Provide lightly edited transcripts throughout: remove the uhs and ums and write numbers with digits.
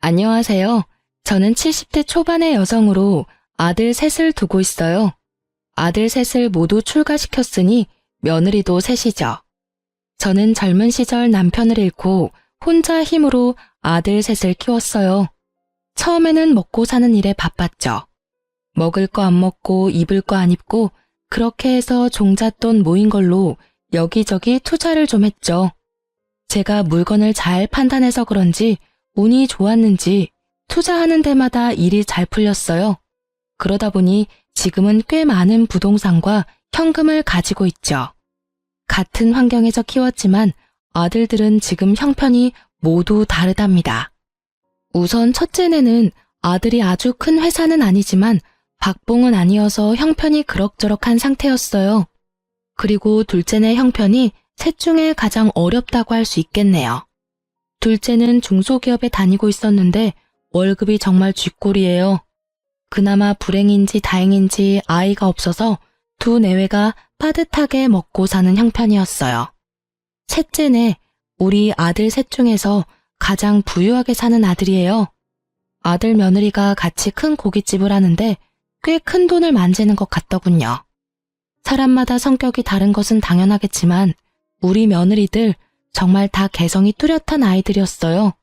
안녕하세요. 저는 70대 초반의 여성으로 아들 셋을 두고 있어요. 아들 셋을 모두 출가시켰으니 며느리도 셋이죠. 저는 젊은 시절 남편을 잃고 혼자 힘으로 아들 셋을 키웠어요. 처음에는 먹고 사는 일에 바빴죠. 먹을 거 안 먹고 입을 거 안 입고 그렇게 해서 종잣돈 모인 걸로 여기저기 투자를 좀 했죠. 제가 물건을 잘 판단해서 그런지 운이 좋았는지 투자하는 데마다 일이 잘 풀렸어요. 그러다 보니 지금은 꽤 많은 부동산과 현금을 가지고 있죠. 같은 환경에서 키웠지만 아들들은 지금 형편이 모두 다르답니다. 우선 첫째네는 아들이 아주 큰 회사는 아니지만 박봉은 아니어서 형편이 그럭저럭한 상태였어요. 그리고 둘째네 형편이 셋 중에 가장 어렵다고 할 수 있겠네요. 둘째는 중소기업에 다니고 있었는데 월급이 정말 쥐꼬리예요. 그나마 불행인지 다행인지 아이가 없어서 두 내외가 빠듯하게 먹고 사는 형편이었어요. 셋째네, 우리 아들 셋 중에서 가장 부유하게 사는 아들이에요. 아들 며느리가 같이 큰 고깃집을 하는데 꽤 큰 돈을 만지는 것 같더군요. 사람마다 성격이 다른 것은 당연하겠지만 우리 며느리들 정말 다 개성이 뚜렷한 아이들이었어요.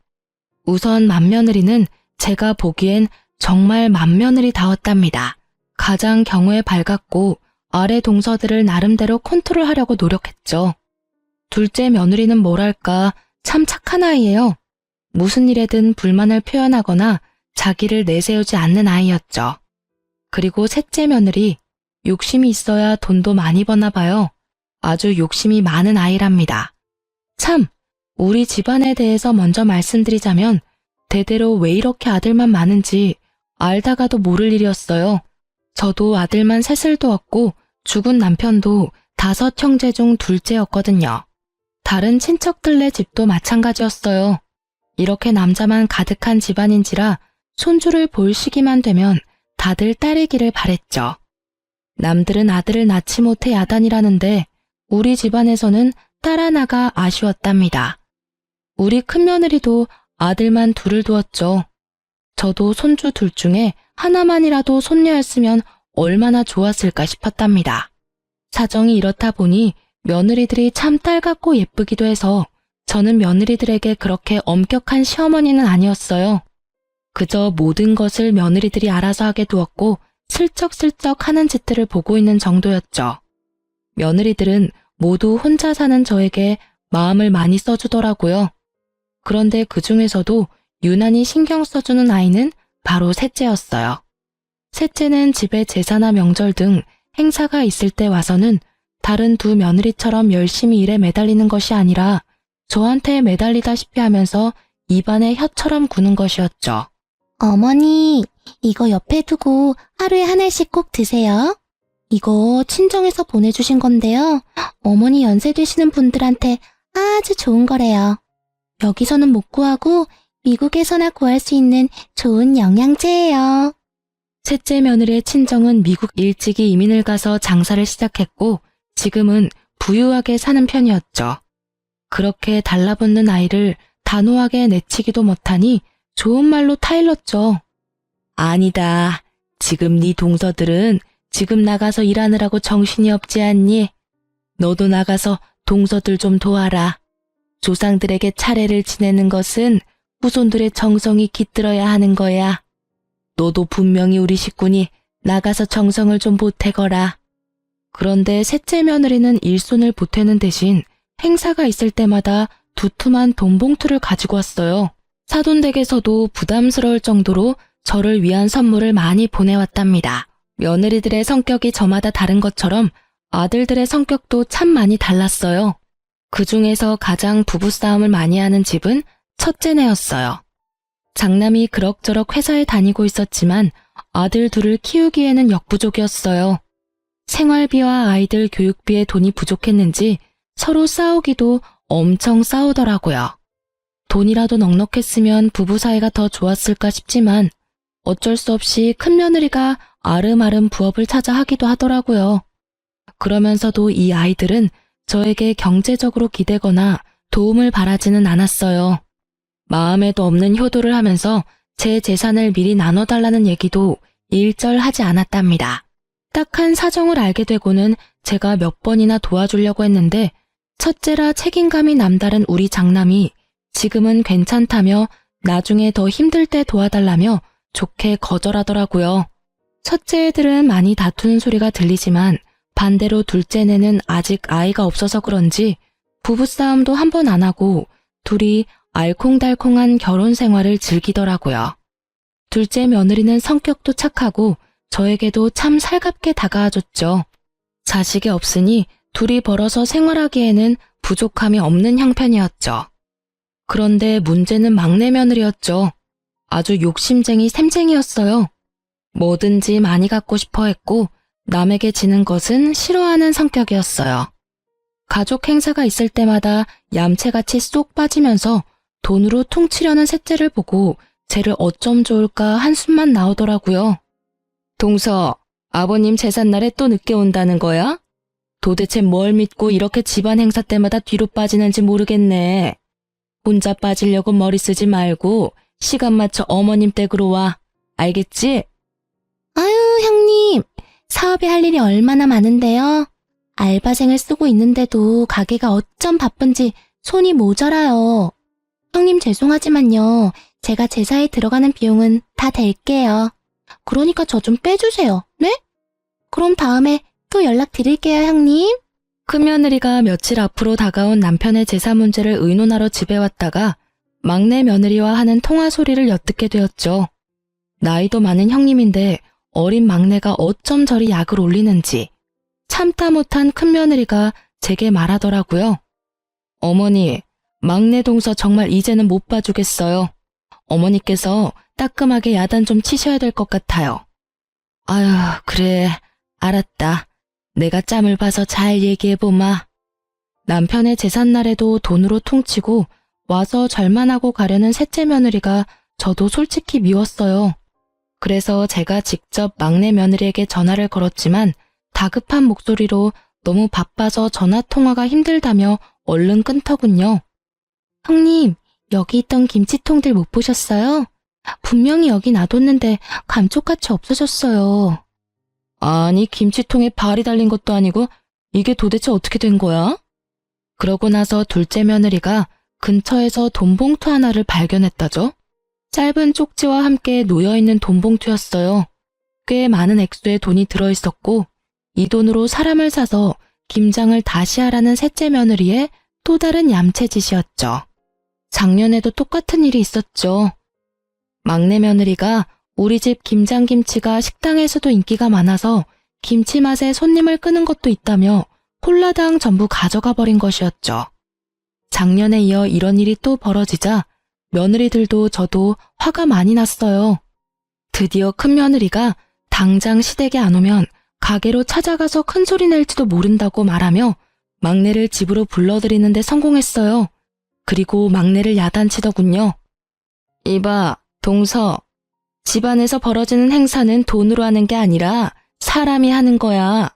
우선 맏며느리는 제가 보기엔 정말 맏며느리다웠답니다. 가장 경우에 밝았고 아래 동서들을 나름대로 컨트롤하려고 노력했죠. 둘째 며느리는 뭐랄까 참 착한 아이예요. 무슨 일에든 불만을 표현하거나 자기를 내세우지 않는 아이였죠. 그리고 셋째 며느리, 욕심이 있어야 돈도 많이 버나 봐요. 아주 욕심이 많은 아이랍니다. 참, 우리 집안에 대해서 먼저 말씀드리자면 대대로 왜 이렇게 아들만 많은지 알다가도 모를 일이었어요. 저도 아들만 셋을 두었고 죽은 남편도 5 형제 중 둘째였거든요. 다른 친척들네 집도 마찬가지였어요. 이렇게 남자만 가득한 집안인지라 손주를 볼 시기만 되면 다들 딸이기를 바랬죠. 남들은 아들을 낳지 못해 야단이라는데 우리 집안에서는 딸 하나가 아쉬웠답니다. 우리 큰며느리도 아들만 둘을 두었죠. 저도 손주 둘 중에 하나만이라도 손녀였으면 얼마나 좋았을까 싶었답니다. 사정이 이렇다 보니 며느리들이 참 딸 같고 예쁘기도 해서 저는 며느리들에게 그렇게 엄격한 시어머니는 아니었어요. 그저 모든 것을 며느리들이 알아서 하게 두었고 슬쩍슬쩍 하는 짓들을 보고 있는 정도였죠. 며느리들은 모두 혼자 사는 저에게 마음을 많이 써주더라고요. 그런데 그 중에서도 유난히 신경 써주는 아이는 바로 셋째였어요. 셋째는 집에 제사나 명절 등 행사가 있을 때 와서는 다른 두 며느리처럼 열심히 일에 매달리는 것이 아니라 저한테 매달리다시피 하면서 입안에 혀처럼 구는 것이었죠. 어머니, 이거 옆에 두고 하루에 한 알씩 꼭 드세요. 이거 친정에서 보내주신 건데요. 어머니 연세 되시는 분들한테 아주 좋은 거래요. 여기서는 못 구하고 미국에서나 구할 수 있는 좋은 영양제예요. 셋째 며느리의 친정은 미국 일찍이 이민을 가서 장사를 시작했고 지금은 부유하게 사는 편이었죠. 그렇게 달라붙는 아이를 단호하게 내치기도 못하니 좋은 말로 타일렀죠. 아니다. 지금 네 동서들은 지금 나가서 일하느라고 정신이 없지 않니? 너도 나가서 동서들 좀 도와라. 조상들에게 차례를 지내는 것은 후손들의 정성이 깃들어야 하는 거야. 너도 분명히 우리 식구니 나가서 정성을 좀 보태거라. 그런데 셋째 며느리는 일손을 보태는 대신 행사가 있을 때마다 두툼한 돈봉투를 가지고 왔어요. 사돈댁에서도 부담스러울 정도로 저를 위한 선물을 많이 보내왔답니다. 며느리들의 성격이 저마다 다른 것처럼 아들들의 성격도 참 많이 달랐어요. 그 중에서 가장 부부싸움을 많이 하는 집은 첫째네였어요. 장남이 그럭저럭 회사에 다니고 있었지만 아들 둘을 키우기에는 역부족이었어요. 생활비와 아이들 교육비에 돈이 부족했는지 서로 싸우기도 엄청 싸우더라고요. 돈이라도 넉넉했으면 부부 사이가 더 좋았을까 싶지만 어쩔 수 없이 큰며느리가 아름아름 부업을 찾아 하기도 하더라고요. 그러면서도 이 아이들은 저에게 경제적으로 기대거나 도움을 바라지는 않았어요. 마음에도 없는 효도를 하면서 제 재산을 미리 나눠달라는 얘기도 일절하지 않았답니다. 딱한 사정을 알게 되고는 제가 몇 번이나 도와주려고 했는데 첫째라 책임감이 남다른 우리 장남이 지금은 괜찮다며 나중에 더 힘들 때 도와달라며 좋게 거절하더라고요. 첫째 애들은 많이 다투는 소리가 들리지만 반대로 둘째네는 아직 아이가 없어서 그런지 부부싸움도 한 번 안 하고 둘이 알콩달콩한 결혼 생활을 즐기더라고요. 둘째 며느리는 성격도 착하고 저에게도 참 살갑게 다가와줬죠. 자식이 없으니 둘이 벌어서 생활하기에는 부족함이 없는 형편이었죠. 그런데 문제는 막내 며느리였죠. 아주 욕심쟁이 샘쟁이였어요. 뭐든지 많이 갖고 싶어 했고 남에게 지는 것은 싫어하는 성격이었어요. 가족 행사가 있을 때마다 얌체같이 쏙 빠지면서 돈으로 퉁치려는 셋째를 보고 쟤를 어쩜 좋을까 한숨만 나오더라고요. 동서, 아버님 제삿날에 또 늦게 온다는 거야? 도대체 뭘 믿고 이렇게 집안 행사 때마다 뒤로 빠지는지 모르겠네. 혼자 빠지려고 머리 쓰지 말고 시간 맞춰 어머님 댁으로 와. 알겠지? 아유, 형님. 사업에 할 일이 얼마나 많은데요. 알바생을 쓰고 있는데도 가게가 어쩜 바쁜지 손이 모자라요. 형님 죄송하지만요. 제가 제사에 들어가는 비용은 다 댈게요. 그러니까 저 좀 빼주세요. 네? 그럼 다음에 또 연락드릴게요, 형님. 큰며느리가 며칠 앞으로 다가온 남편의 제사 문제를 의논하러 집에 왔다가 막내 며느리와 하는 통화 소리를 엿듣게 되었죠. 나이도 많은 형님인데 어린 막내가 어쩜 저리 약을 올리는지 참다 못한 큰며느리가 제게 말하더라고요. 어머니, 막내 동서 정말 이제는 못 봐주겠어요. 어머니께서 따끔하게 야단 좀 치셔야 될 것 같아요. 아유, 그래, 알았다. 내가 짬을 봐서 잘 얘기해보마. 남편의 제삿날에도 돈으로 퉁치고 와서 절만하고 가려는 셋째 며느리가 저도 솔직히 미웠어요. 그래서 제가 직접 막내 며느리에게 전화를 걸었지만 다급한 목소리로 너무 바빠서 전화통화가 힘들다며 얼른 끊더군요. 형님, 여기 있던 김치통들 못 보셨어요? 분명히 여기 놔뒀는데 감쪽같이 없어졌어요. 아니, 김치통에 발이 달린 것도 아니고 이게 도대체 어떻게 된 거야? 그러고 나서 둘째 며느리가 근처에서 돈봉투 하나를 발견했다죠. 짧은 쪽지와 함께 놓여있는 돈봉투였어요. 꽤 많은 액수의 돈이 들어있었고 이 돈으로 사람을 사서 김장을 다시 하라는 셋째 며느리의 또 다른 얌체짓이었죠. 작년에도 똑같은 일이 있었죠. 막내 며느리가 우리 집 김장김치가 식당에서도 인기가 많아서 김치 맛에 손님을 끄는 것도 있다며 홀라당 전부 가져가 버린 것이었죠. 작년에 이어 이런 일이 또 벌어지자 며느리들도 저도 화가 많이 났어요. 드디어 큰 며느리가 당장 시댁에 안 오면 가게로 찾아가서 큰 소리 낼지도 모른다고 말하며 막내를 집으로 불러들이는 데 성공했어요. 그리고 막내를 야단치더군요. 이봐, 동서. 집안에서 벌어지는 행사는 돈으로 하는 게 아니라 사람이 하는 거야.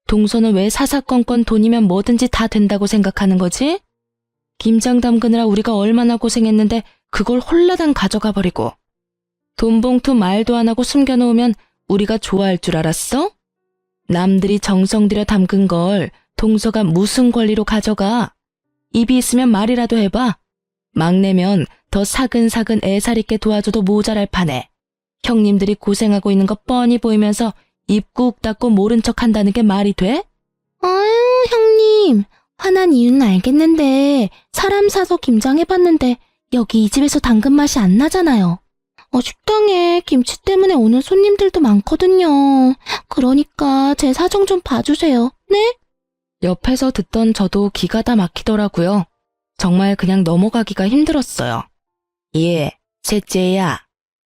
동서는 왜 사사건건 돈이면 뭐든지 다 된다고 생각하는 거지? 김장 담그느라 우리가 얼마나 고생했는데 그걸 홀라당 가져가 버리고. 돈봉투 말도 안 하고 숨겨놓으면 우리가 좋아할 줄 알았어? 남들이 정성 들여 담근 걸 동서가 무슨 권리로 가져가? 입이 있으면 말이라도 해봐. 막내면 더 사근사근 애살 있게 도와줘도 모자랄 판에 형님들이 고생하고 있는 거 뻔히 보이면서 입 꾹 닫고 모른 척 한다는 게 말이 돼? 아유, 형님. 화난 이유는 알겠는데 사람 사서 김장해봤는데 여기 이 집에서 담근 맛이 안 나잖아요. 식당에 김치 때문에 오는 손님들도 많거든요. 그러니까 제 사정 좀 봐주세요. 네? 옆에서 듣던 저도 기가 다 막히더라고요. 정말 그냥 넘어가기가 힘들었어요. 예, 셋째야.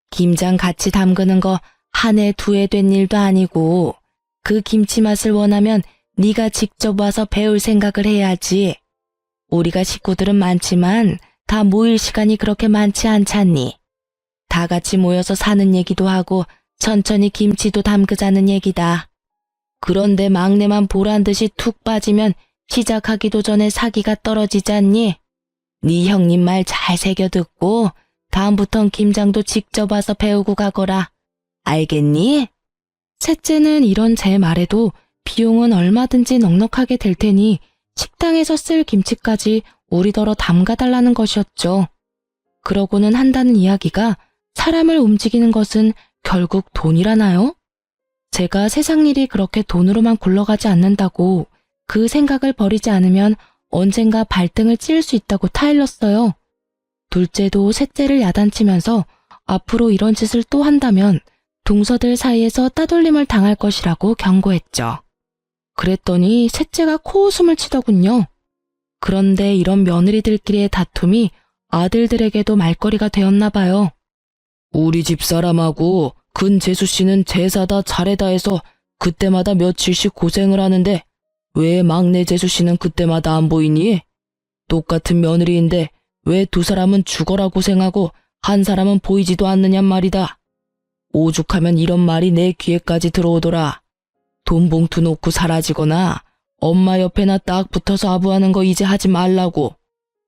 김장 같이 담그는 거 한 해 두 해 된 일도 아니고 그 김치 맛을 원하면 네가 직접 와서 배울 생각을 해야지. 우리가 식구들은 많지만 다 모일 시간이 그렇게 많지 않잖니. 다 같이 모여서 사는 얘기도 하고 천천히 김치도 담그자는 얘기다. 그런데 막내만 보란 듯이 툭 빠지면 시작하기도 전에 사기가 떨어지지 않니? 네 형님 말 잘 새겨 듣고 다음부턴 김장도 직접 와서 배우고 가거라. 알겠니? 셋째는 이런 제 말에도 비용은 얼마든지 넉넉하게 될 테니 식당에서 쓸 김치까지 우리더러 담가달라는 것이었죠. 그러고는 한다는 이야기가 사람을 움직이는 것은 결국 돈이라나요? 제가 세상 일이 그렇게 돈으로만 굴러가지 않는다고 그 생각을 버리지 않으면 언젠가 발등을 찌를 수 있다고 타일렀어요. 둘째도 셋째를 야단치면서 앞으로 이런 짓을 또 한다면 동서들 사이에서 따돌림을 당할 것이라고 경고했죠. 그랬더니 셋째가 코웃음을 치더군요. 그런데 이런 며느리들끼리의 다툼이 아들들에게도 말거리가 되었나 봐요. 우리 집 사람하고 근재수 씨는 제사다 차례다 해서 그때마다 며칠씩 고생을 하는데 왜 막내 재수 씨는 그때마다 안 보이니? 똑같은 며느리인데 왜 두 사람은 죽어라 고생하고 한 사람은 보이지도 않느냔 말이다. 오죽하면 이런 말이 내 귀에까지 들어오더라. 돈 봉투 놓고 사라지거나 엄마 옆에나 딱 붙어서 아부하는 거 이제 하지 말라고.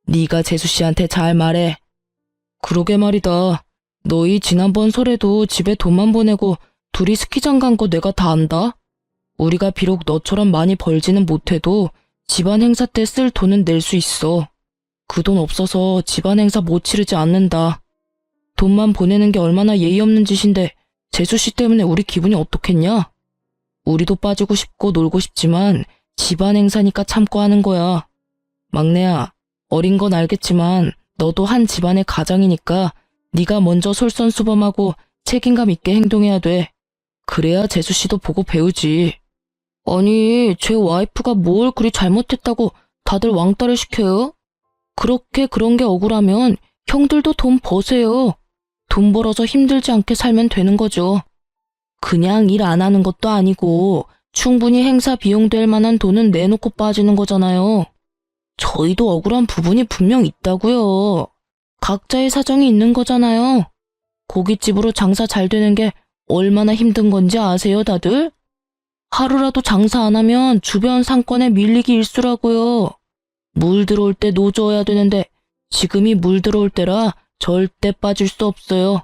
네가 재수 씨한테 잘 말해. 그러게 말이다. 너희 지난번 설에도 집에 돈만 보내고 둘이 스키장 간 거 내가 다 안다. 우리가 비록 너처럼 많이 벌지는 못해도 집안 행사 때 쓸 돈은 낼 수 있어. 그 돈 없어서 집안 행사 못 치르지 않는다. 돈만 보내는 게 얼마나 예의 없는 짓인데 재수 씨 때문에 우리 기분이 어떻겠냐? 우리도 빠지고 싶고 놀고 싶지만 집안 행사니까 참고 하는 거야. 막내야, 어린 건 알겠지만 너도 한 집안의 가장이니까 네가 먼저 솔선수범하고 책임감 있게 행동해야 돼. 그래야 재수 씨도 보고 배우지. 아니, 제 와이프가 뭘 그리 잘못했다고 다들 왕따를 시켜요? 그렇게 그런 게 억울하면 형들도 돈 버세요. 돈 벌어서 힘들지 않게 살면 되는 거죠. 그냥 일 안 하는 것도 아니고 충분히 행사 비용 될 만한 돈은 내놓고 빠지는 거잖아요. 저희도 억울한 부분이 분명 있다고요. 각자의 사정이 있는 거잖아요. 고깃집으로 장사 잘 되는 게 얼마나 힘든 건지 아세요, 다들? 하루라도 장사 안 하면 주변 상권에 밀리기 일쑤라고요. 물 들어올 때 노져야 되는데 지금이 물 들어올 때라 절대 빠질 수 없어요.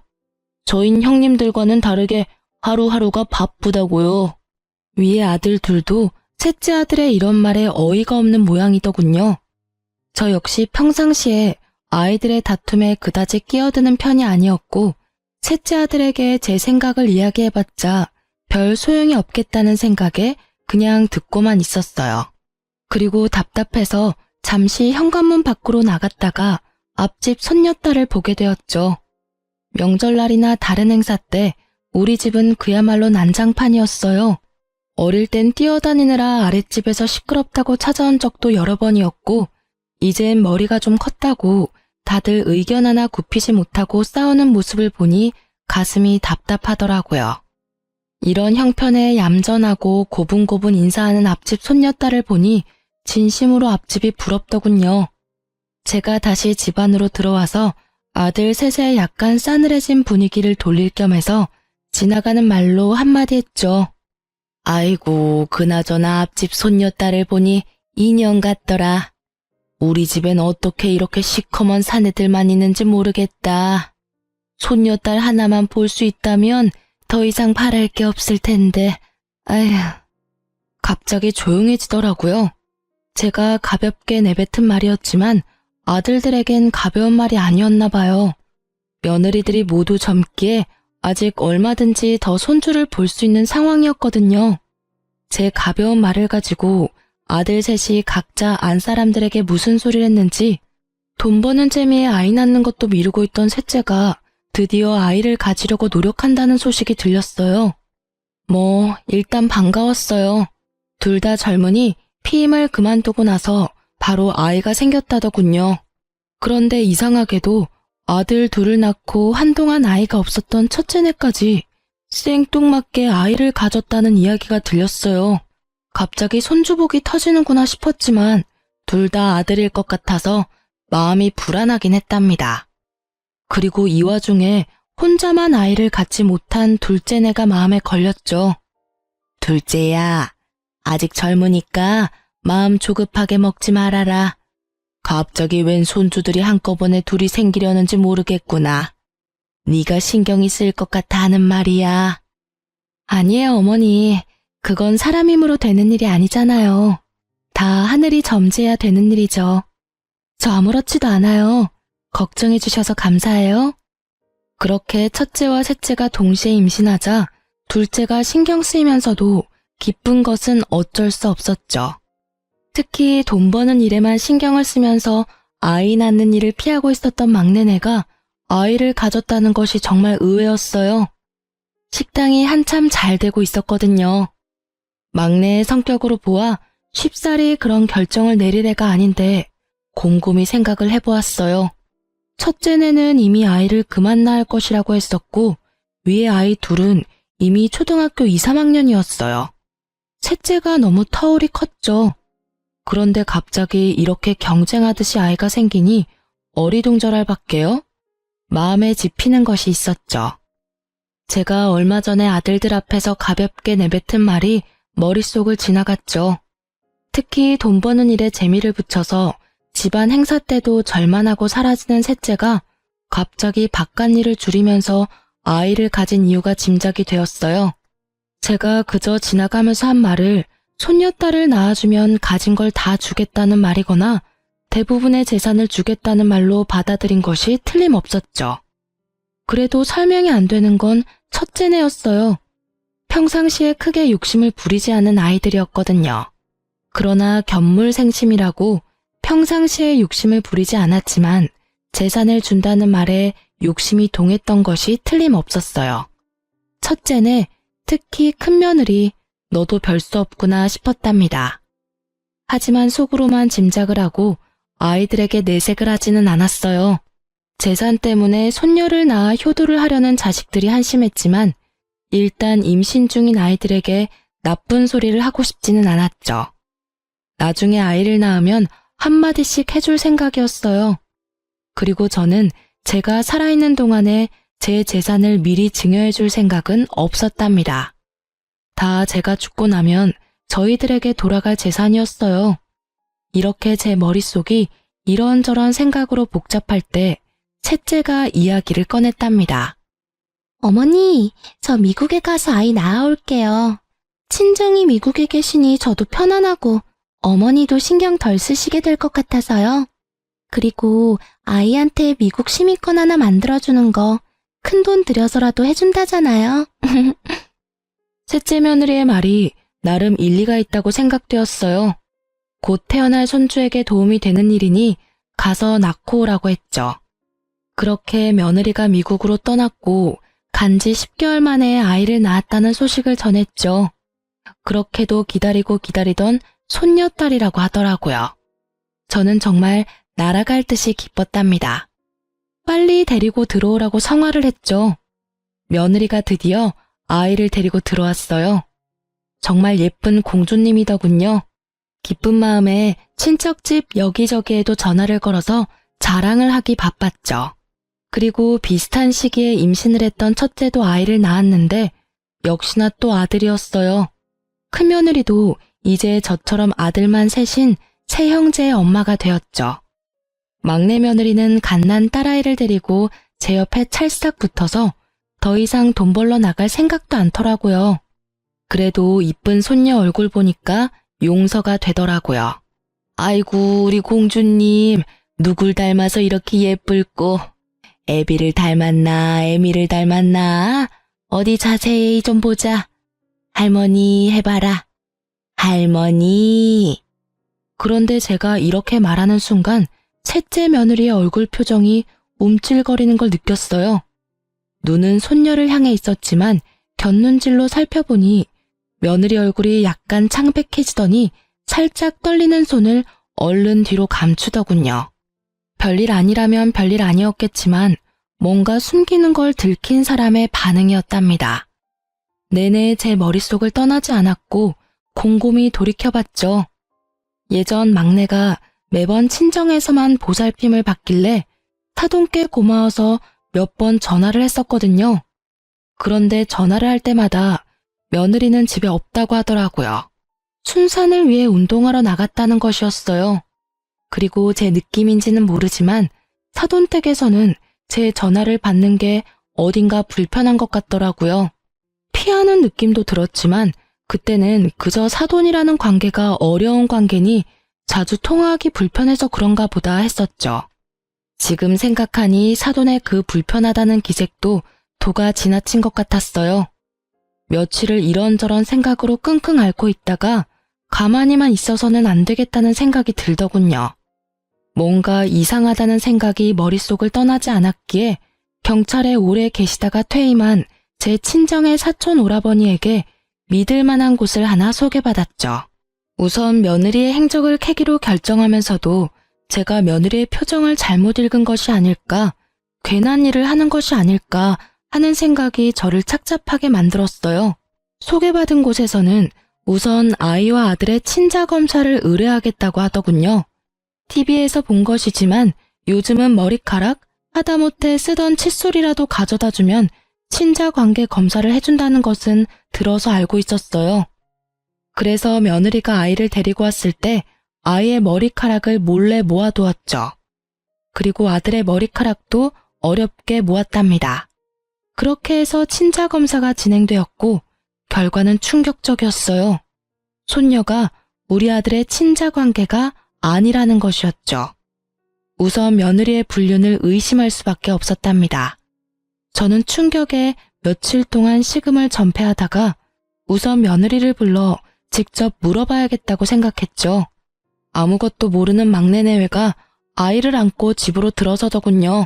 저흰 형님들과는 다르게 하루하루가 바쁘다고요. 위에 아들 둘도 셋째 아들의 이런 말에 어이가 없는 모양이더군요. 저 역시 평상시에 아이들의 다툼에 그다지 끼어드는 편이 아니었고 셋째 아들에게 제 생각을 이야기해봤자 별 소용이 없겠다는 생각에 그냥 듣고만 있었어요. 그리고 답답해서 잠시 현관문 밖으로 나갔다가 앞집 손녀딸을 보게 되었죠. 명절날이나 다른 행사 때 우리 집은 그야말로 난장판이었어요. 어릴 땐 뛰어다니느라 아랫집에서 시끄럽다고 찾아온 적도 여러 번이었고 이젠 머리가 좀 컸다고 다들 의견 하나 굽히지 못하고 싸우는 모습을 보니 가슴이 답답하더라고요. 이런 형편에 얌전하고 고분고분 인사하는 앞집 손녀딸을 보니 진심으로 앞집이 부럽더군요. 제가 다시 집 안으로 들어와서 아들 셋의 약간 싸늘해진 분위기를 돌릴 겸 해서 지나가는 말로 한마디 했죠. 아이고, 그나저나 앞집 손녀딸을 보니 인형 같더라. 우리 집엔 어떻게 이렇게 시커먼 사내들만 있는지 모르겠다. 손녀딸 하나만 볼 수 있다면 더 이상 바랄 게 없을 텐데. 아휴. 갑자기 조용해지더라고요. 제가 가볍게 내뱉은 말이었지만 아들들에겐 가벼운 말이 아니었나 봐요. 며느리들이 모두 젊기에 아직 얼마든지 더 손주를 볼 수 있는 상황이었거든요. 제 가벼운 말을 가지고 아들 셋이 각자 안 사람들에게 무슨 소리를 했는지 돈 버는 재미에 아이 낳는 것도 미루고 있던 셋째가 드디어 아이를 가지려고 노력한다는 소식이 들렸어요. 일단 반가웠어요. 둘 다 젊으니 피임을 그만두고 나서 바로 아이가 생겼다더군요. 그런데 이상하게도 아들 둘을 낳고 한동안 아이가 없었던 첫째네까지 생뚱맞게 아이를 가졌다는 이야기가 들렸어요. 갑자기 손주복이 터지는구나 싶었지만 둘 다 아들일 것 같아서 마음이 불안하긴 했답니다. 그리고 이 와중에 혼자만 아이를 갖지 못한 둘째네가 마음에 걸렸죠. 둘째야, 아직 젊으니까 마음 조급하게 먹지 말아라. 갑자기 웬 손주들이 한꺼번에 둘이 생기려는지 모르겠구나. 네가 신경이 쓰일 것 같아 하는 말이야. 아니에요, 어머니. 그건 사람 힘으로 되는 일이 아니잖아요. 다 하늘이 점지해야 되는 일이죠. 저 아무렇지도 않아요. 걱정해 주셔서 감사해요. 그렇게 첫째와 셋째가 동시에 임신하자 둘째가 신경 쓰이면서도 기쁜 것은 어쩔 수 없었죠. 특히 돈 버는 일에만 신경을 쓰면서 아이 낳는 일을 피하고 있었던 막내네가 아이를 가졌다는 것이 정말 의외였어요. 식당이 한참 잘 되고 있었거든요. 막내의 성격으로 보아 쉽사리 그런 결정을 내릴 애가 아닌데 곰곰이 생각을 해보았어요. 첫째네는 이미 아이를 그만 낳을 것이라고 했었고 위에 아이 둘은 이미 초등학교 2, 3학년이었어요. 셋째가 너무 터울이 컸죠. 그런데 갑자기 이렇게 경쟁하듯이 아이가 생기니 어리둥절할 밖에요. 마음에 집히는 것이 있었죠. 제가 얼마 전에 아들들 앞에서 가볍게 내뱉은 말이 머릿속을 지나갔죠. 특히 돈 버는 일에 재미를 붙여서 집안 행사 때도 절만하고 사라지는 셋째가 갑자기 바깥일을 줄이면서 아이를 가진 이유가 짐작이 되었어요. 제가 그저 지나가면서 한 말을 손녀딸을 낳아주면 가진 걸 다 주겠다는 말이거나 대부분의 재산을 주겠다는 말로 받아들인 것이 틀림없었죠. 그래도 설명이 안 되는 건 첫째네였어요. 평상시에 크게 욕심을 부리지 않은 아이들이었거든요. 그러나 견물생심이라고 평상시에 욕심을 부리지 않았지만 재산을 준다는 말에 욕심이 동했던 것이 틀림없었어요. 첫째네, 특히 큰 며느리, 너도 별 수 없구나 싶었답니다. 하지만 속으로만 짐작을 하고 아이들에게 내색을 하지는 않았어요. 재산 때문에 손녀를 낳아 효도를 하려는 자식들이 한심했지만 일단 임신 중인 아이들에게 나쁜 소리를 하고 싶지는 않았죠. 나중에 아이를 낳으면 한마디씩 해줄 생각이었어요. 그리고 저는 제가 살아있는 동안에 제 재산을 미리 증여해줄 생각은 없었답니다. 다 제가 죽고 나면 저희들에게 돌아갈 재산이었어요. 이렇게 제 머릿속이 이런저런 생각으로 복잡할 때 셋째가 이야기를 꺼냈답니다. 어머니, 저 미국에 가서 아이 낳아올게요. 친정이 미국에 계시니 저도 편안하고 어머니도 신경 덜 쓰시게 될 것 같아서요. 그리고 아이한테 미국 시민권 하나 만들어주는 거 큰 돈 들여서라도 해준다잖아요. 셋째 며느리의 말이 나름 일리가 있다고 생각되었어요. 곧 태어날 손주에게 도움이 되는 일이니 가서 낳고 오라고 했죠. 그렇게 며느리가 미국으로 떠났고 간지 10개월 만에 아이를 낳았다는 소식을 전했죠. 그렇게도 기다리고 기다리던 손녀딸이라고 하더라고요. 저는 정말 날아갈 듯이 기뻤답니다. 빨리 데리고 들어오라고 성화를 했죠. 며느리가 드디어 아이를 데리고 들어왔어요. 정말 예쁜 공주님이더군요. 기쁜 마음에 친척집 여기저기에도 전화를 걸어서 자랑을 하기 바빴죠. 그리고 비슷한 시기에 임신을 했던 첫째도 아이를 낳았는데 역시나 또 아들이었어요. 큰며느리도 이제 저처럼 아들만 셋인 세 형제의 엄마가 되었죠. 막내 며느리는 갓난 딸아이를 데리고 제 옆에 찰싹 붙어서 더 이상 돈 벌러 나갈 생각도 않더라고요. 그래도 이쁜 손녀 얼굴 보니까 용서가 되더라고요. 아이고 우리 공주님 누굴 닮아서 이렇게 예쁠꼬. 애비를 닮았나 애미를 닮았나 어디 자세히 좀 보자. 할머니 해봐라. 할머니. 그런데 제가 이렇게 말하는 순간 셋째 며느리의 얼굴 표정이 움찔거리는 걸 느꼈어요. 눈은 손녀를 향해 있었지만 곁눈질로 살펴보니 며느리 얼굴이 약간 창백해지더니 살짝 떨리는 손을 얼른 뒤로 감추더군요. 별일 아니라면 별일 아니었겠지만 뭔가 숨기는 걸 들킨 사람의 반응이었답니다. 내내 제 머릿속을 떠나지 않았고 곰곰이 돌이켜봤죠. 예전 막내가 매번 친정에서만 보살핌을 받길래 타동께 고마워서 몇 번 전화를 했었거든요. 그런데 전화를 할 때마다 며느리는 집에 없다고 하더라고요. 순산을 위해 운동하러 나갔다는 것이었어요. 그리고 제 느낌인지는 모르지만 사돈댁에서는 제 전화를 받는 게 어딘가 불편한 것 같더라고요. 피하는 느낌도 들었지만 그때는 그저 사돈이라는 관계가 어려운 관계니 자주 통화하기 불편해서 그런가 보다 했었죠. 지금 생각하니 사돈의 그 불편하다는 기색도 도가 지나친 것 같았어요. 며칠을 이런저런 생각으로 끙끙 앓고 있다가 가만히만 있어서는 안 되겠다는 생각이 들더군요. 뭔가 이상하다는 생각이 머릿속을 떠나지 않았기에 경찰에 오래 계시다가 퇴임한 제 친정의 사촌 오라버니에게 믿을 만한 곳을 하나 소개받았죠. 우선 며느리의 행적을 캐기로 결정하면서도 제가 며느리의 표정을 잘못 읽은 것이 아닐까, 괜한 일을 하는 것이 아닐까 하는 생각이 저를 착잡하게 만들었어요. 소개받은 곳에서는 우선 아이와 아들의 친자 검사를 의뢰하겠다고 하더군요. TV에서 본 것이지만 요즘은 머리카락, 하다못해 쓰던 칫솔이라도 가져다 주면 친자 관계 검사를 해준다는 것은 들어서 알고 있었어요. 그래서 며느리가 아이를 데리고 왔을 때 아이의 머리카락을 몰래 모아두었죠. 그리고 아들의 머리카락도 어렵게 모았답니다. 그렇게 해서 친자 검사가 진행되었고 결과는 충격적이었어요. 손녀가 우리 아들의 친자 관계가 아니라는 것이었죠. 우선 며느리의 불륜을 의심할 수밖에 없었답니다. 저는 충격에 며칠 동안 식음을 전폐하다가 우선 며느리를 불러 직접 물어봐야겠다고 생각했죠. 아무것도 모르는 막내 내외가 아이를 안고 집으로 들어서더군요.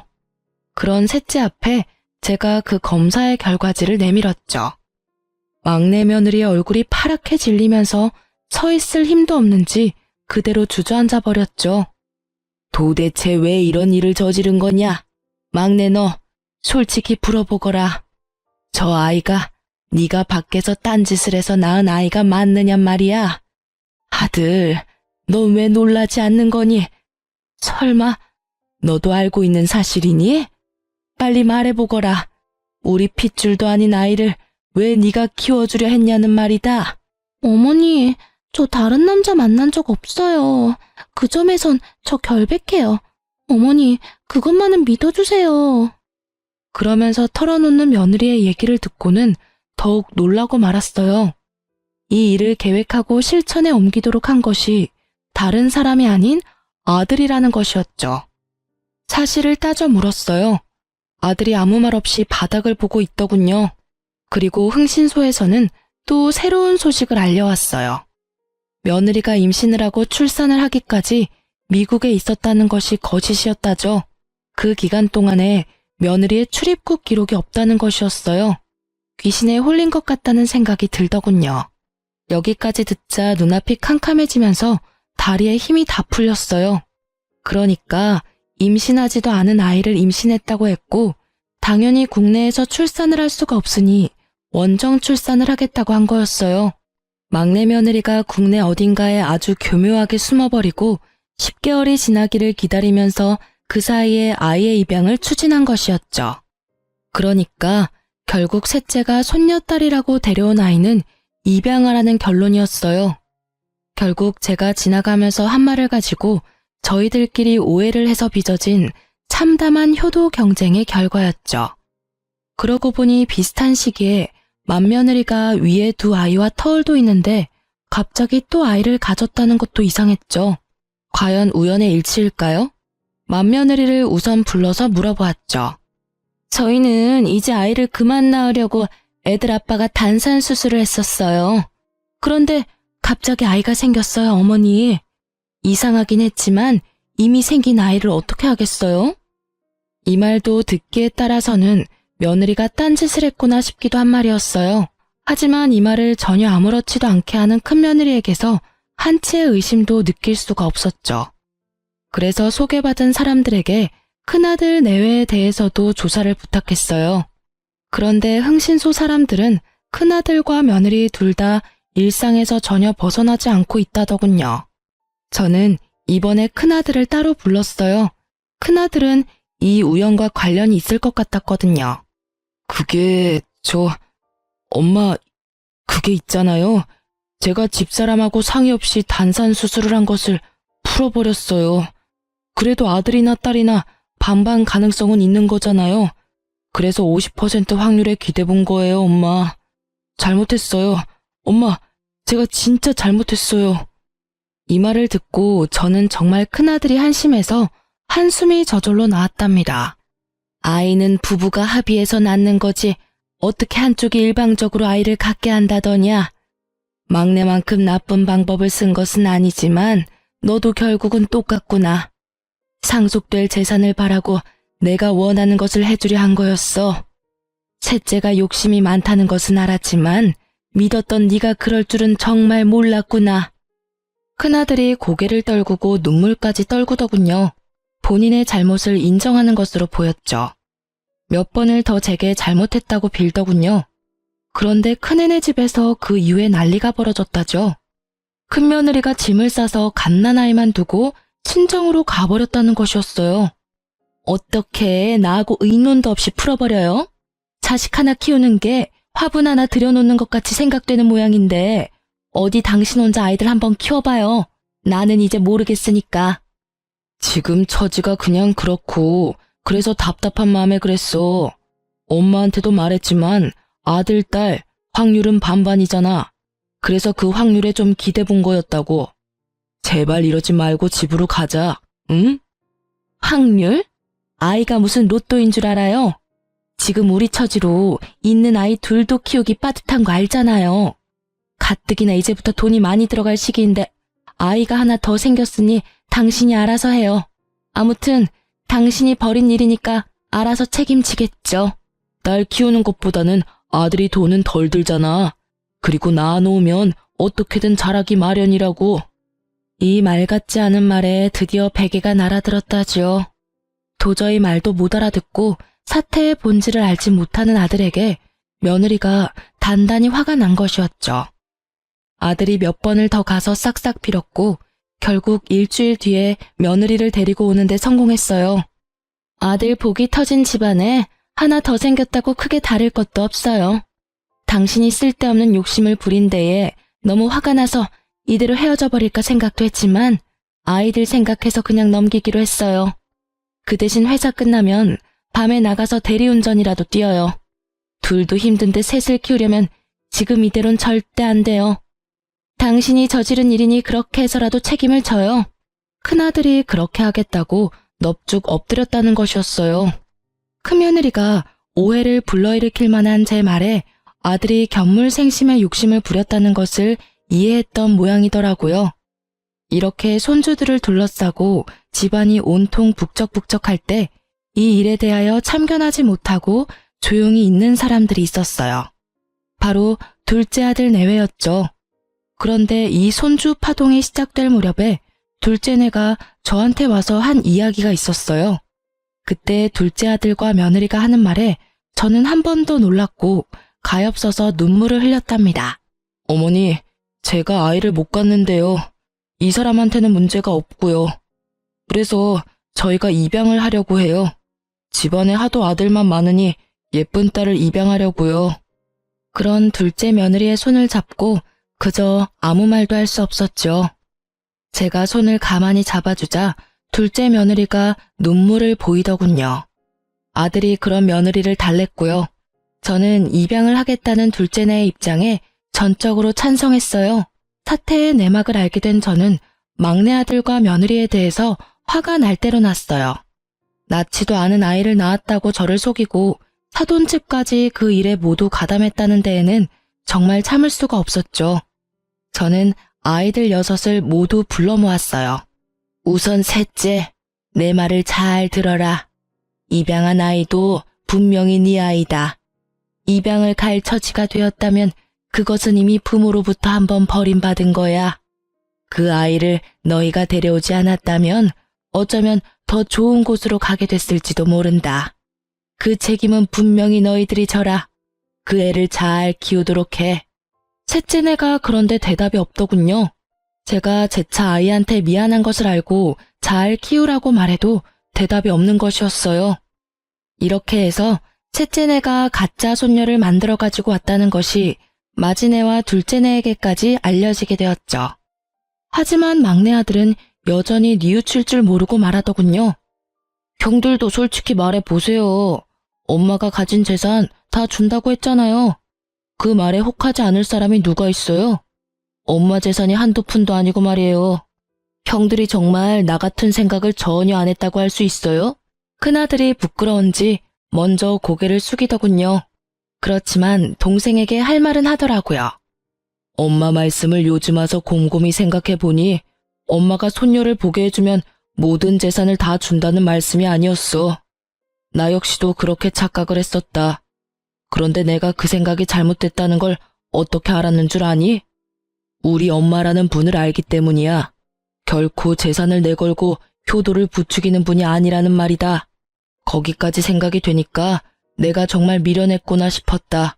그런 셋째 앞에 제가 그 검사의 결과지를 내밀었죠. 막내 며느리의 얼굴이 파랗게 질리면서 서 있을 힘도 없는지 그대로 주저앉아 버렸죠. 도대체 왜 이런 일을 저지른 거냐? 막내 너, 솔직히 물어보거라. 저 아이가 네가 밖에서 딴짓을 해서 낳은 아이가 맞느냔 말이야. 아들, 너 왜 놀라지 않는 거니? 설마 너도 알고 있는 사실이니? 빨리 말해보거라. 우리 핏줄도 아닌 아이를 왜 네가 키워주려 했냐는 말이다. 어머니, 저 다른 남자 만난 적 없어요. 그 점에선 저 결백해요. 어머니, 그것만은 믿어주세요. 그러면서 털어놓는 며느리의 얘기를 듣고는 더욱 놀라고 말았어요. 이 일을 계획하고 실천에 옮기도록 한 것이 다른 사람이 아닌 아들이라는 것이었죠. 사실을 따져 물었어요. 아들이 아무 말 없이 바닥을 보고 있더군요. 그리고 흥신소에서는 또 새로운 소식을 알려왔어요. 며느리가 임신을 하고 출산을 하기까지 미국에 있었다는 것이 거짓이었다죠. 그 기간 동안에 며느리의 출입국 기록이 없다는 것이었어요. 귀신에 홀린 것 같다는 생각이 들더군요. 여기까지 듣자 눈앞이 캄캄해지면서 다리에 힘이 다 풀렸어요. 그러니까 임신하지도 않은 아이를 임신했다고 했고 당연히 국내에서 출산을 할 수가 없으니 원정 출산을 하겠다고 한 거였어요. 막내 며느리가 국내 어딘가에 아주 교묘하게 숨어버리고 10개월이 지나기를 기다리면서 그 사이에 아이의 입양을 추진한 것이었죠. 그러니까 결국 셋째가 손녀딸이라고 데려온 아이는 입양하라는 결론이었어요. 결국 제가 지나가면서 한 말을 가지고 저희들끼리 오해를 해서 빚어진 참담한 효도 경쟁의 결과였죠. 그러고 보니 비슷한 시기에 맏며느리가 위에 두 아이와 터울도 있는데 갑자기 또 아이를 가졌다는 것도 이상했죠. 과연 우연의 일치일까요? 맏며느리를 우선 불러서 물어보았죠. 저희는 이제 아이를 그만 낳으려고 애들 아빠가 단산 수술을 했었어요. 그런데 갑자기 아이가 생겼어요, 어머니. 이상하긴 했지만 이미 생긴 아이를 어떻게 하겠어요? 이 말도 듣기에 따라서는 며느리가 딴짓을 했구나 싶기도 한 말이었어요. 하지만 이 말을 전혀 아무렇지도 않게 하는 큰며느리에게서 한치의 의심도 느낄 수가 없었죠. 그래서 소개받은 사람들에게 큰아들 내외에 대해서도 조사를 부탁했어요. 그런데 흥신소 사람들은 큰아들과 며느리 둘 다 일상에서 전혀 벗어나지 않고 있다더군요. 저는 이번에 큰아들을 따로 불렀어요. 큰아들은 이 우연과 관련이 있을 것 같았거든요. 엄마, 그게 있잖아요. 제가 집사람하고 상의 없이 단산 수술을 한 것을 풀어버렸어요. 그래도 아들이나 딸이나 반반 가능성은 있는 거잖아요. 그래서 50% 확률에 기대본 거예요, 엄마. 잘못했어요. 엄마, 제가 진짜 잘못했어요. 이 말을 듣고 저는 정말 큰아들이 한심해서 한숨이 저절로 나왔답니다. 아이는 부부가 합의해서 낳는 거지 어떻게 한쪽이 일방적으로 아이를 갖게 한다더냐. 막내만큼 나쁜 방법을 쓴 것은 아니지만 너도 결국은 똑같구나. 상속될 재산을 바라고 내가 원하는 것을 해주려 한 거였어. 셋째가 욕심이 많다는 것은 알았지만 믿었던 네가 그럴 줄은 정말 몰랐구나. 큰아들이 고개를 떨구고 눈물까지 떨구더군요. 본인의 잘못을 인정하는 것으로 보였죠. 몇 번을 더 제게 잘못했다고 빌더군요. 그런데 큰애네 집에서 그 이후에 난리가 벌어졌다죠. 큰며느리가 짐을 싸서 갓난아이만 두고 친정으로 가버렸다는 것이었어요. 어떻게 나하고 의논도 없이 풀어버려요? 자식 하나 키우는 게 화분 하나 들여놓는 것 같이 생각되는 모양인데 어디 당신 혼자 아이들 한번 키워봐요. 나는 이제 모르겠으니까. 지금 처지가 그냥 그렇고 그래서 답답한 마음에 그랬어. 엄마한테도 말했지만 아들, 딸 확률은 반반이잖아. 그래서 그 확률에 좀 기대본 거였다고. 제발 이러지 말고 집으로 가자. 응? 확률? 아이가 무슨 로또인 줄 알아요? 지금 우리 처지로 있는 아이 둘도 키우기 빠듯한 거 알잖아요. 가뜩이나 이제부터 돈이 많이 들어갈 시기인데 아이가 하나 더 생겼으니 당신이 알아서 해요. 아무튼 당신이 벌인 일이니까 알아서 책임지겠죠. 딸 키우는 것보다는 아들이 돈은 덜 들잖아. 그리고 낳아놓으면 어떻게든 자라기 마련이라고. 이 말 같지 않은 말에 드디어 베개가 날아들었다지요. 도저히 말도 못 알아듣고 사태의 본질을 알지 못하는 아들에게 며느리가 단단히 화가 난 것이었죠. 아들이 몇 번을 더 가서 싹싹 빌었고 결국 일주일 뒤에 며느리를 데리고 오는데 성공했어요. 아들 복이 터진 집안에 하나 더 생겼다고 크게 다를 것도 없어요. 당신이 쓸데없는 욕심을 부린 데에 너무 화가 나서 이대로 헤어져 버릴까 생각도 했지만 아이들 생각해서 그냥 넘기기로 했어요. 그 대신 회사 끝나면 밤에 나가서 대리운전이라도 뛰어요. 둘도 힘든데 셋을 키우려면 지금 이대로는 절대 안 돼요. 당신이 저지른 일이니 그렇게 해서라도 책임을 져요. 큰아들이 그렇게 하겠다고 넙죽 엎드렸다는 것이었어요. 큰며느리가 오해를 불러일으킬 만한 제 말에 아들이 견물생심의 욕심을 부렸다는 것을 이해했던 모양이더라고요. 이렇게 손주들을 둘러싸고 집안이 온통 북적북적할 때 이 일에 대하여 참견하지 못하고 조용히 있는 사람들이 있었어요. 바로 둘째 아들 내외였죠. 그런데 이 손주 파동이 시작될 무렵에 둘째네가 저한테 와서 한 이야기가 있었어요. 그때 둘째 아들과 며느리가 하는 말에 저는 한 번 더 놀랐고 가엾어서 눈물을 흘렸답니다. 어머니, 제가 아이를 못 갖는데요. 이 사람한테는 문제가 없고요. 그래서 저희가 입양을 하려고 해요. 집안에 하도 아들만 많으니 예쁜 딸을 입양하려고요. 그런 둘째 며느리의 손을 잡고 그저 아무 말도 할 수 없었죠. 제가 손을 가만히 잡아주자 둘째 며느리가 눈물을 보이더군요. 아들이 그런 며느리를 달랬고요. 저는 입양을 하겠다는 둘째네의 입장에 전적으로 찬성했어요. 사태의 내막을 알게 된 저는 막내 아들과 며느리에 대해서 화가 날 대로 났어요. 낳지도 않은 아이를 낳았다고 저를 속이고 사돈집까지 그 일에 모두 가담했다는 데에는 정말 참을 수가 없었죠. 저는 아이들 6을 모두 불러 모았어요. 우선 셋째, 내 말을 잘 들어라. 입양한 아이도 분명히 네 아이다. 입양을 갈 처지가 되었다면 그것은 이미 부모로부터 한번 버림받은 거야. 그 아이를 너희가 데려오지 않았다면 어쩌면 더 좋은 곳으로 가게 됐을지도 모른다. 그 책임은 분명히 너희들이 져라. 그 애를 잘 키우도록 해. 셋째네가 그런데 대답이 없더군요. 제가 재차 아이한테 미안한 것을 알고 잘 키우라고 말해도 대답이 없는 것이었어요. 이렇게 해서 셋째네가 가짜 손녀를 만들어 가지고 왔다는 것이 마지네와 둘째네에게까지 알려지게 되었죠. 하지만 막내 아들은 여전히 뉘우칠 줄 모르고 말하더군요. 형들도 솔직히 말해보세요. 엄마가 가진 재산 다 준다고 했잖아요. 그 말에 혹하지 않을 사람이 누가 있어요? 엄마 재산이 한두 푼도 아니고 말이에요. 형들이 정말 나 같은 생각을 전혀 안 했다고 할 수 있어요? 큰아들이 부끄러운지 먼저 고개를 숙이더군요. 그렇지만 동생에게 할 말은 하더라고요. 엄마 말씀을 요즘 와서 곰곰이 생각해보니 엄마가 손녀를 보게 해주면 모든 재산을 다 준다는 말씀이 아니었어. 나 역시도 그렇게 착각을 했었다. 그런데 내가 그 생각이 잘못됐다는 걸 어떻게 알았는 줄 아니? 우리 엄마라는 분을 알기 때문이야. 결코 재산을 내걸고 효도를 부추기는 분이 아니라는 말이다. 거기까지 생각이 되니까 내가 정말 미련했구나 싶었다.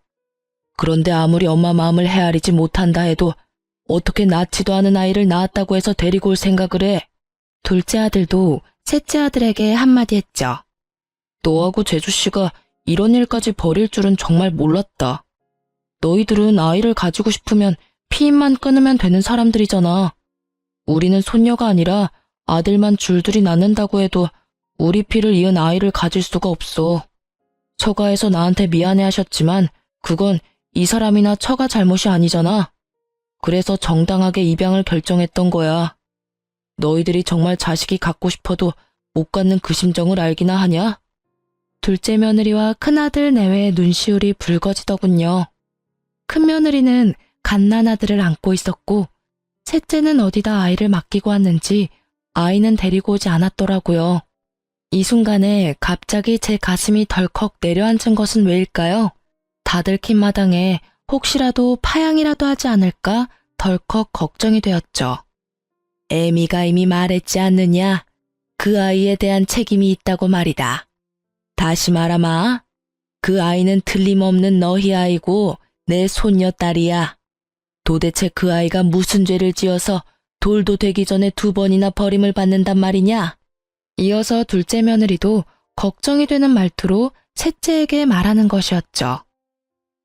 그런데 아무리 엄마 마음을 헤아리지 못한다 해도 어떻게 낳지도 않은 아이를 낳았다고 해서 데리고 올 생각을 해. 둘째 아들도 셋째 아들에게 한마디 했죠. 너하고 재주씨가 이런 일까지 벌일 줄은 정말 몰랐다. 너희들은 아이를 가지고 싶으면 피임만 끊으면 되는 사람들이잖아. 우리는 손녀가 아니라 아들만 줄줄이 낳는다고 해도 우리 피를 이은 아이를 가질 수가 없어. 처가에서 나한테 미안해 하셨지만 그건 이 사람이나 처가 잘못이 아니잖아. 그래서 정당하게 입양을 결정했던 거야. 너희들이 정말 자식이 갖고 싶어도 못 갖는 그 심정을 알기나 하냐? 둘째 며느리와 큰아들 내외의 눈시울이 붉어지더군요. 큰며느리는 갓난아들을 안고 있었고 셋째는 어디다 아이를 맡기고 왔는지 아이는 데리고 오지 않았더라고요. 이 순간에 갑자기 제 가슴이 덜컥 내려앉은 것은 왜일까요? 다들 킨 마당에 혹시라도 파양이라도 하지 않을까 덜컥 걱정이 되었죠. 애미가 이미 말했지 않느냐? 그 아이에 대한 책임이 있다고 말이다. 다시 말하마. 그 아이는 틀림없는 너희 아이고 내 손녀딸이야. 도대체 그 아이가 무슨 죄를 지어서 돌도 되기 전에 2번이나 버림을 받는단 말이냐? 이어서 둘째 며느리도 걱정이 되는 말투로 셋째에게 말하는 것이었죠.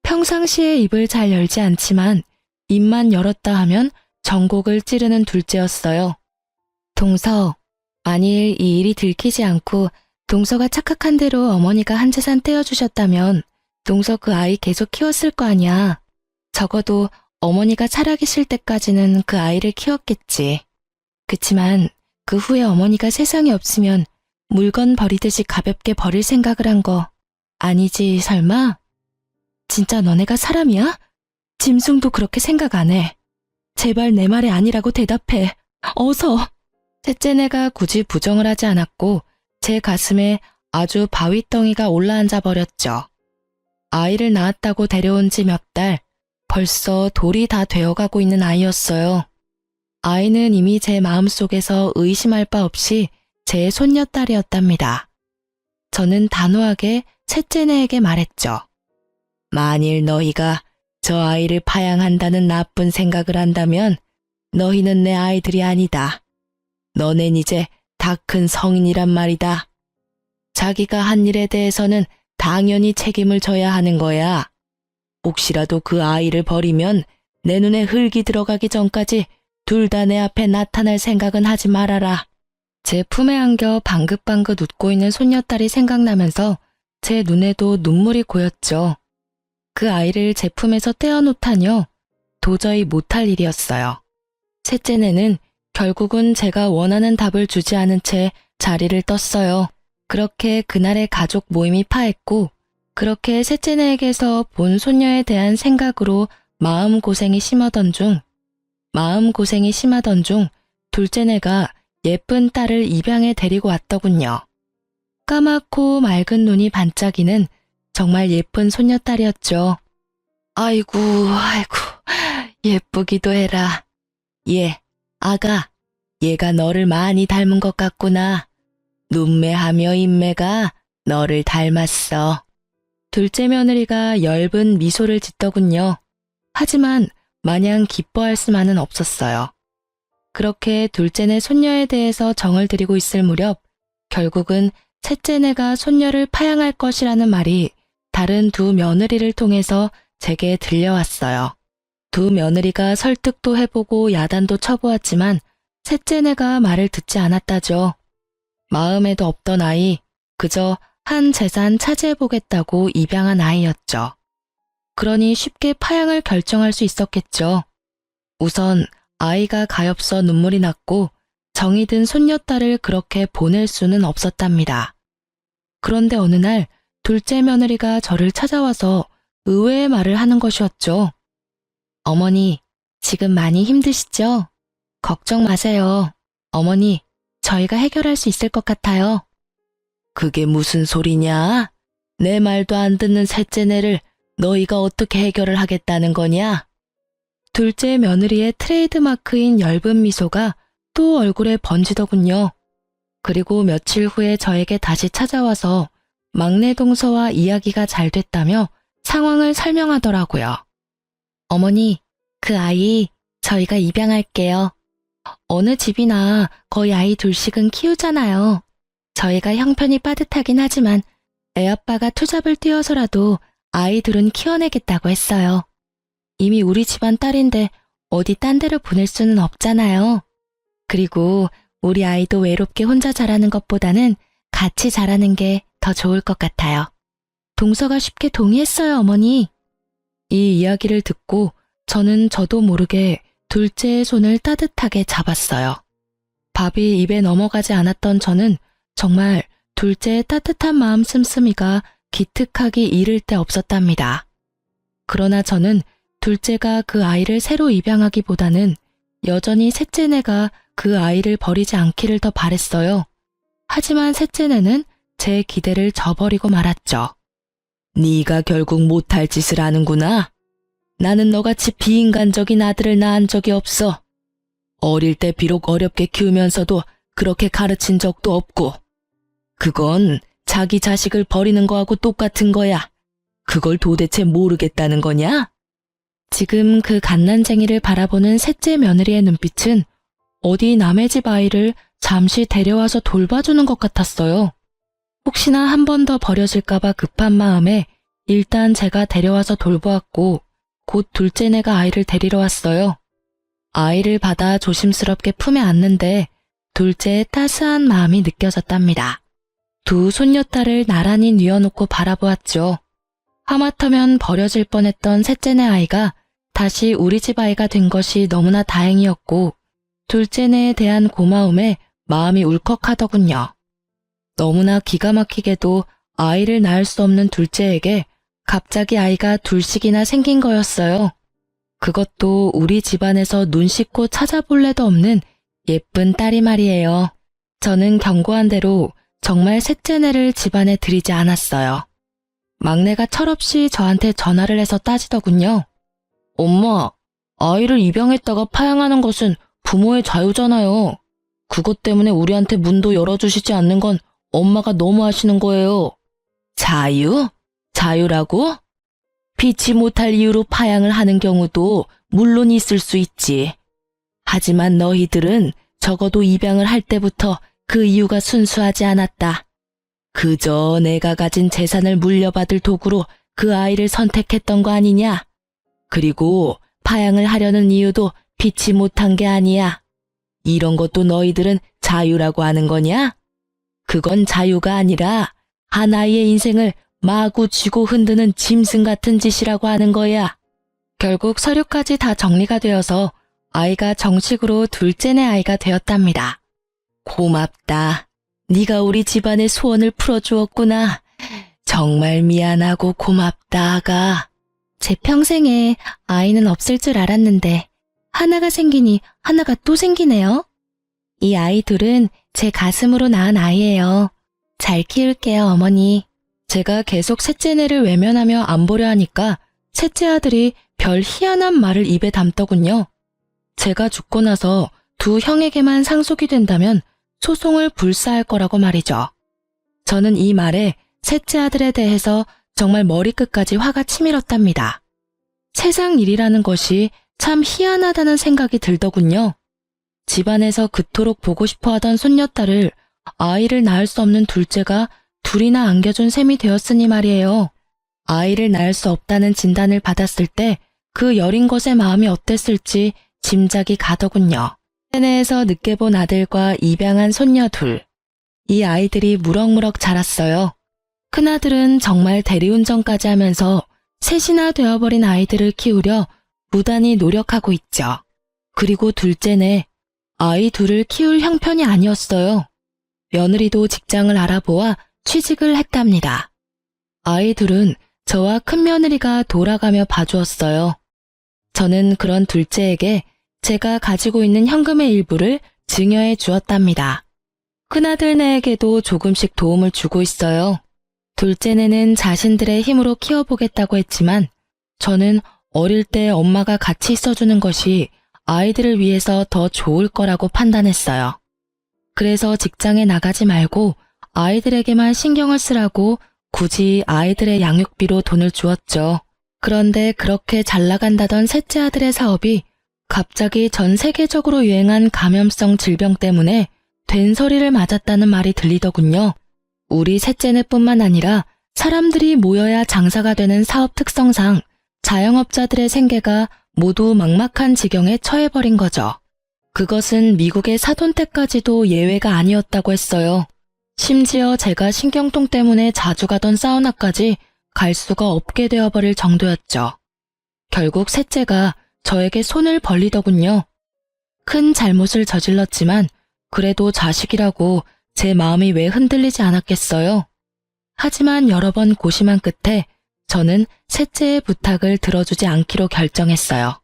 평상시에 입을 잘 열지 않지만 입만 열었다 하면 전곡을 찌르는 둘째였어요. 동서, 만일 이 일이 들키지 않고 동서가 착각한 대로 어머니가 한 재산 떼어주셨다면 동서 그 아이 계속 키웠을 거 아니야. 적어도 어머니가 살아계실 때까지는 그 아이를 키웠겠지. 그치만 그 후에 어머니가 세상에 없으면 물건 버리듯이 가볍게 버릴 생각을 한 거 아니지 설마? 진짜 너네가 사람이야? 짐승도 그렇게 생각 안 해. 제발 내 말이 아니라고 대답해. 어서. 셋째네가 굳이 부정을 하지 않았고 제 가슴에 아주 바위덩이가 올라앉아 버렸죠. 아이를 낳았다고 데려온 지 몇 달, 벌써 돌이 다 되어가고 있는 아이였어요. 아이는 이미 제 마음속에서 의심할 바 없이 제 손녀딸이었답니다. 저는 단호하게 셋째네에게 말했죠. 만일 너희가 저 아이를 파양한다는 나쁜 생각을 한다면 너희는 내 아이들이 아니다. 너넨 이제 다 큰 성인이란 말이다. 자기가 한 일에 대해서는 당연히 책임을 져야 하는 거야. 혹시라도 그 아이를 버리면 내 눈에 흙이 들어가기 전까지 둘 다 내 앞에 나타날 생각은 하지 말아라. 제 품에 안겨 방긋방긋 웃고 있는 손녀딸이 생각나면서 제 눈에도 눈물이 고였죠. 그 아이를 제 품에서 떼어놓다니요. 도저히 못할 일이었어요. 셋째네는 결국은 제가 원하는 답을 주지 않은 채 자리를 떴어요. 그렇게 그날의 가족 모임이 파했고 그렇게 셋째네에게서 본 손녀에 대한 생각으로 마음고생이 심하던 중 둘째네가 예쁜 딸을 입양해 데리고 왔더군요. 까맣고 맑은 눈이 반짝이는 정말 예쁜 손녀딸이었죠. 아이고 예쁘기도 해라. 아가, 얘가 너를 많이 닮은 것 같구나. 눈매하며 인매가 너를 닮았어. 둘째 며느리가 엷은 미소를 짓더군요. 하지만 마냥 기뻐할 수만은 없었어요. 그렇게 둘째네 손녀에 대해서 정을 들이고 있을 무렵 결국은 셋째네가 손녀를 파양할 것이라는 말이 다른 두 며느리를 통해서 제게 들려왔어요. 두 며느리가 설득도 해보고 야단도 쳐보았지만 셋째네가 말을 듣지 않았다죠. 마음에도 없던 아이, 그저 한 재산 차지해보겠다고 입양한 아이였죠. 그러니 쉽게 파양을 결정할 수 있었겠죠. 우선 아이가 가엾어 눈물이 났고 정이 든 손녀딸을 그렇게 보낼 수는 없었답니다. 그런데 어느 날 둘째 며느리가 저를 찾아와서 의외의 말을 하는 것이었죠. 어머니, 지금 많이 힘드시죠? 걱정 마세요. 어머니, 저희가 해결할 수 있을 것 같아요. 그게 무슨 소리냐? 내 말도 안 듣는 셋째네를 너희가 어떻게 해결을 하겠다는 거냐? 둘째 며느리의 트레이드마크인 엷은 미소가 또 얼굴에 번지더군요. 그리고 며칠 후에 저에게 다시 찾아와서 막내 동서와 이야기가 잘 됐다며 상황을 설명하더라고요. 어머니, 그 아이 저희가 입양할게요. 어느 집이나 거의 아이 둘씩은 키우잖아요. 저희가 형편이 빠듯하긴 하지만 애아빠가 투잡을 뛰어서라도 아이들은 키워내겠다고 했어요. 이미 우리 집안 딸인데 어디 딴 데로 보낼 수는 없잖아요. 그리고 우리 아이도 외롭게 혼자 자라는 것보다는 같이 자라는 게 더 좋을 것 같아요. 동서가 쉽게 동의했어요, 어머니. 이 이야기를 듣고 저는 저도 모르게 둘째의 손을 따뜻하게 잡았어요. 밥이 입에 넘어가지 않았던 저는 정말 둘째의 따뜻한 마음 씀씀이가 기특하기 이를 데 없었답니다. 그러나 저는 둘째가 그 아이를 새로 입양하기보다는 여전히 셋째네가 그 아이를 버리지 않기를 더 바랬어요. 하지만 셋째네는 제 기대를 저버리고 말았죠. 네가 결국 못할 짓을 하는구나. 나는 너같이 비인간적인 아들을 낳은 적이 없어. 어릴 때 비록 어렵게 키우면서도 그렇게 가르친 적도 없고. 그건 자기 자식을 버리는 거하고 똑같은 거야. 그걸 도대체 모르겠다는 거냐? 지금 그 갓난쟁이를 바라보는 셋째 며느리의 눈빛은 어디 남의 집 아이를 잠시 데려와서 돌봐주는 것 같았어요. 혹시나 한 번 더 버려질까봐 급한 마음에 일단 제가 데려와서 돌보았고 곧 둘째네가 아이를 데리러 왔어요. 아이를 받아 조심스럽게 품에 안는데 둘째의 따스한 마음이 느껴졌답니다. 두 손녀딸을 나란히 뉘어놓고 바라보았죠. 하마터면 버려질 뻔했던 셋째네 아이가 다시 우리 집 아이가 된 것이 너무나 다행이었고 둘째네에 대한 고마움에 마음이 울컥하더군요. 너무나 기가 막히게도 아이를 낳을 수 없는 둘째에게 갑자기 아이가 둘씩이나 생긴 거였어요. 그것도 우리 집안에서 눈 씻고 찾아볼 래도 없는 예쁜 딸이 말이에요. 저는 경고한 대로 정말 셋째네를 집안에 들이지 않았어요. 막내가 철없이 저한테 전화를 해서 따지더군요. 엄마, 아이를 입양했다가 파양하는 것은 부모의 자유잖아요. 그것 때문에 우리한테 문도 열어주시지 않는 건 엄마가 너무 하시는 거예요. 자유? 자유라고? 피치 못할 이유로 파양을 하는 경우도 물론 있을 수 있지. 하지만 너희들은 적어도 입양을 할 때부터 그 이유가 순수하지 않았다. 그저 내가 가진 재산을 물려받을 도구로 그 아이를 선택했던 거 아니냐? 그리고 파양을 하려는 이유도 피치 못한 게 아니야. 이런 것도 너희들은 자유라고 하는 거냐? 그건 자유가 아니라 한 아이의 인생을 마구 쥐고 흔드는 짐승 같은 짓이라고 하는 거야. 결국 서류까지 다 정리가 되어서 아이가 정식으로 둘째네 아이가 되었답니다. 고맙다. 네가 우리 집안의 소원을 풀어주었구나. 정말 미안하고 고맙다, 아가. 제 평생에 아이는 없을 줄 알았는데 하나가 생기니 하나가 또 생기네요. 이 아이 둘은 제 가슴으로 낳은 아이예요. 잘 키울게요, 어머니. 제가 계속 셋째네를 외면하며 안 보려 하니까 셋째 아들이 별 희한한 말을 입에 담더군요. 제가 죽고 나서 두 형에게만 상속이 된다면 소송을 불사할 거라고 말이죠. 저는 이 말에 셋째 아들에 대해서 정말 머리끝까지 화가 치밀었답니다. 세상 일이라는 것이 참 희한하다는 생각이 들더군요. 집안에서 그토록 보고 싶어 하던 손녀딸을 아이를 낳을 수 없는 둘째가 둘이나 안겨준 셈이 되었으니 말이에요. 아이를 낳을 수 없다는 진단을 받았을 때 그 여린 것의 마음이 어땠을지 짐작이 가더군요. 세네에서 늦게 본 아들과 입양한 손녀 둘. 이 아이들이 무럭무럭 자랐어요. 큰아들은 정말 대리운전까지 하면서 셋이나 되어버린 아이들을 키우려 무단히 노력하고 있죠. 그리고 둘째네, 아이 둘을 키울 형편이 아니었어요. 며느리도 직장을 알아보아 취직을 했답니다. 아이 둘은 저와 큰며느리가 돌아가며 봐주었어요. 저는 그런 둘째에게 제가 가지고 있는 현금의 일부를 증여해 주었답니다. 큰아들네에게도 조금씩 도움을 주고 있어요. 둘째네는 자신들의 힘으로 키워보겠다고 했지만 저는 어릴 때 엄마가 같이 있어주는 것이 아이들을 위해서 더 좋을 거라고 판단했어요. 그래서 직장에 나가지 말고 아이들에게만 신경을 쓰라고 굳이 아이들의 양육비로 돈을 주었죠. 그런데 그렇게 잘 나간다던 셋째 아들의 사업이 갑자기 전 세계적으로 유행한 감염성 질병 때문에 된소리를 맞았다는 말이 들리더군요. 우리 셋째네뿐만 아니라 사람들이 모여야 장사가 되는 사업 특성상 자영업자들의 생계가 모두 막막한 지경에 처해버린 거죠. 그것은 미국의 사돈댁까지도 예외가 아니었다고 했어요. 심지어 제가 신경통 때문에 자주 가던 사우나까지 갈 수가 없게 되어버릴 정도였죠. 결국 셋째가 저에게 손을 벌리더군요. 큰 잘못을 저질렀지만 그래도 자식이라고 제 마음이 왜 흔들리지 않았겠어요. 하지만 여러 번 고심한 끝에 저는 셋째의 부탁을 들어주지 않기로 결정했어요.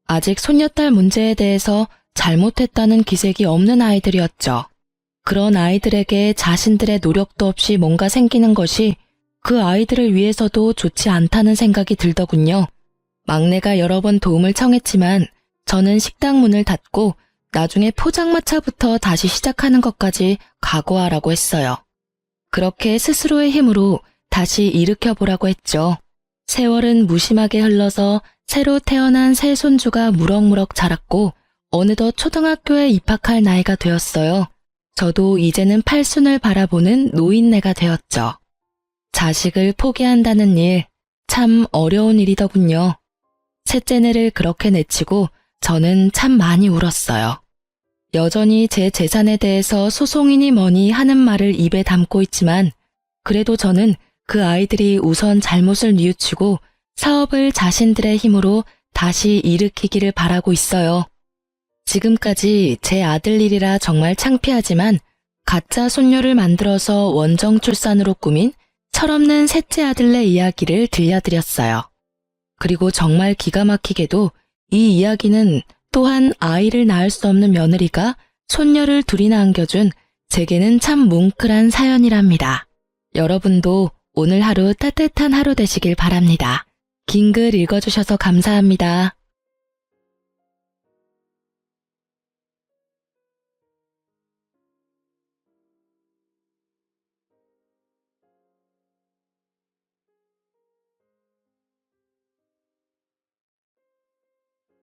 아직 손녀딸 문제에 대해서 잘못했다는 기색이 없는 아이들이었죠. 그런 아이들에게 자신들의 노력도 없이 뭔가 생기는 것이 그 아이들을 위해서도 좋지 않다는 생각이 들더군요. 막내가 여러 번 도움을 청했지만 저는 식당 문을 닫고 나중에 포장마차부터 다시 시작하는 것까지 각오하라고 했어요. 그렇게 스스로의 힘으로 다시 일으켜보라고 했죠. 세월은 무심하게 흘러서 새로 태어난 새 손주가 무럭무럭 자랐고 어느덧 초등학교에 입학할 나이가 되었어요. 저도 이제는 팔순을 바라보는 노인네가 되었죠. 자식을 포기한다는 일, 참 어려운 일이더군요. 셋째네를 그렇게 내치고 저는 참 많이 울었어요. 여전히 제 재산에 대해서 소송이니 뭐니 하는 말을 입에 담고 있지만 그래도 저는 그 아이들이 우선 잘못을 뉘우치고 사업을 자신들의 힘으로 다시 일으키기를 바라고 있어요. 지금까지 제 아들 일이라 정말 창피하지만 가짜 손녀를 만들어서 원정 출산으로 꾸민 철없는 셋째 아들네 이야기를 들려드렸어요. 그리고 정말 기가 막히게도 이 이야기는 또한 아이를 낳을 수 없는 며느리가 손녀를 둘이나 안겨준 제게는 참 뭉클한 사연이랍니다. 여러분도 오늘 하루 따뜻한 하루 되시길 바랍니다. 긴 글 읽어주셔서 감사합니다.